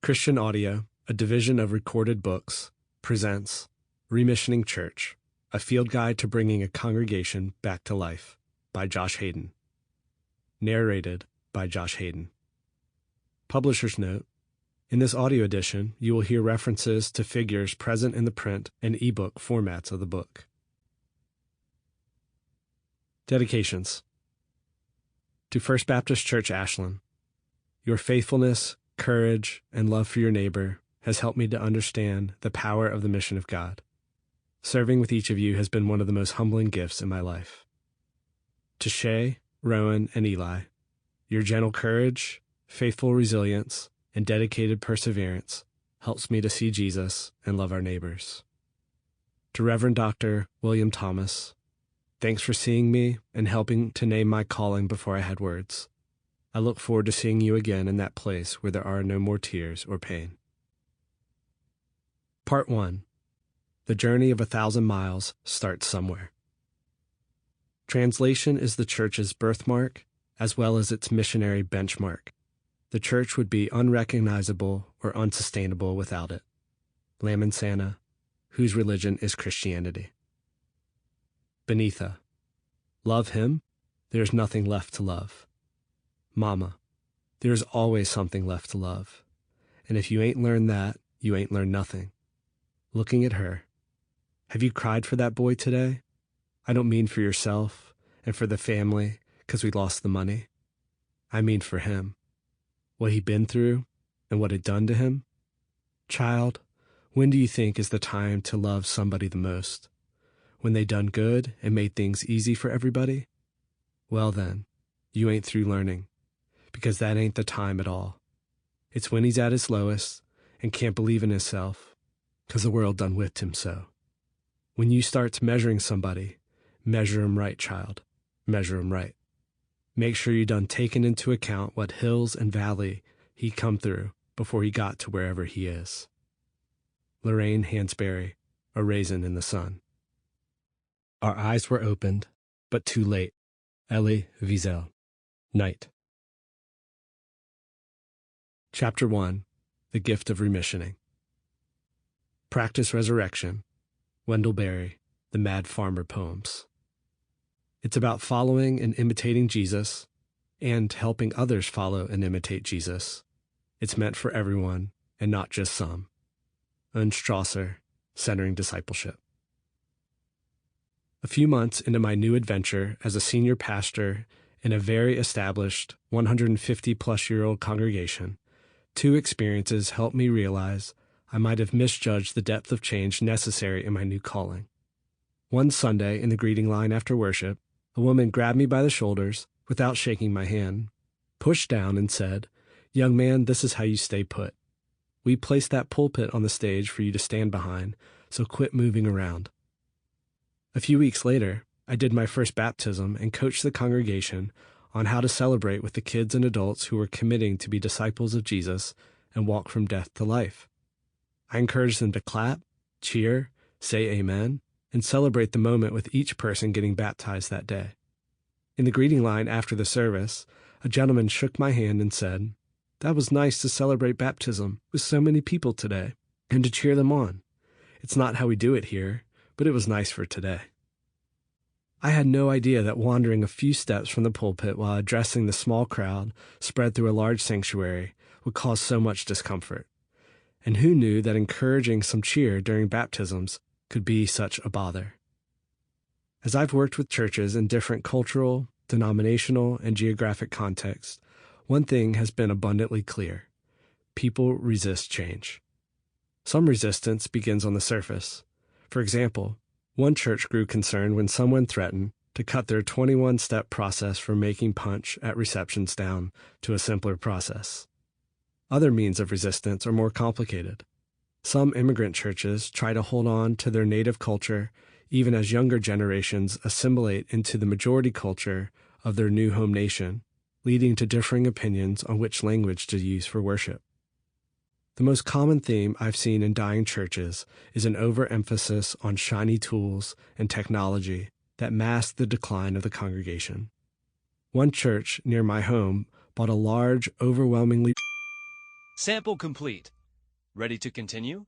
Christian Audio, a division of Recorded Books, presents Remissioning Church, a field guide to bringing a congregation back to life, by Josh Hayden. Narrated by Josh Hayden. Publisher's note: in this audio edition, you will hear references to figures present in the print and ebook formats of the book. Dedications. To First Baptist Church Ashland, your faithfulness, courage, and love for your neighbor has helped me to understand the power of the mission of God. Serving with each of you has been one of the most humbling gifts in my life. To Shay, Rowan, and Eli, your gentle courage, faithful resilience, and dedicated perseverance helps me to see Jesus and love our neighbors. To Reverend Dr. William Thomas, thanks for seeing me and helping to name my calling before I had words. I look forward to seeing you again in that place where there are no more tears or pain. Part 1. The journey of 1,000 miles starts somewhere. Translation is the church's birthmark as well as its missionary benchmark. The church would be unrecognizable or unsustainable without it. Lamansana, whose religion is Christianity. Benitha, love him, there is nothing left to love. Mama, there's always something left to love. And if you ain't learned that, you ain't learned nothing. Looking at her, have you cried for that boy today? I don't mean for yourself and for the family because we lost the money. I mean for him, what he'd been through and what it done to him. Child, when do you think is the time to love somebody the most? When they done good and made things easy for everybody? Well then, you ain't through learning. Because that ain't the time at all. It's when he's at his lowest and can't believe in himself, because the world done whipped him so. When you start measuring somebody, measure him right, child. Measure him right. Make sure you done taken into account what hills and valley he come through before he got to wherever he is. Lorraine Hansberry, A Raisin in the Sun. Our eyes were opened, but too late. Elie Wiesel. Night. Chapter 1. The Gift of Remissioning. Practice Resurrection. Wendell Berry, The Mad Farmer Poems. It's about following and imitating Jesus and helping others follow and imitate Jesus. It's meant for everyone and not just some. Strasser, Centering Discipleship. A few months into my new adventure as a senior pastor in a very established 150-plus-year-old congregation, two experiences helped me realize I might have misjudged the depth of change necessary in my new calling. One Sunday in the greeting line after worship, a woman grabbed me by the shoulders without shaking my hand, pushed down and said, "Young man, this is how you stay put. We placed that pulpit on the stage for you to stand behind, so quit moving around." A few weeks later, I did my first baptism and coached the congregation on how to celebrate with the kids and adults who were committing to be disciples of Jesus and walk from death to life. I encouraged them to clap, cheer, say amen, and celebrate the moment with each person getting baptized that day. In the greeting line after the service, a gentleman shook my hand and said, "That was nice to celebrate baptism with so many people today and to cheer them on. It's not how we do it here, but it was nice for today." I had no idea that wandering a few steps from the pulpit while addressing the small crowd spread through a large sanctuary would cause so much discomfort. And who knew that encouraging some cheer during baptisms could be such a bother? As I've worked with churches in different cultural, denominational, and geographic contexts, one thing has been abundantly clear. People resist change. Some resistance begins on the surface. For example, one church grew concerned when someone threatened to cut their 21-step process for making punch at receptions down to a simpler process. Other means of resistance are more complicated. Some immigrant churches try to hold on to their native culture even as younger generations assimilate into the majority culture of their new home nation, leading to differing opinions on which language to use for worship. The most common theme I've seen in dying churches is an overemphasis on shiny tools and technology that mask the decline of the congregation. One church near my home bought a large, overwhelmingly Sample complete. Ready to continue?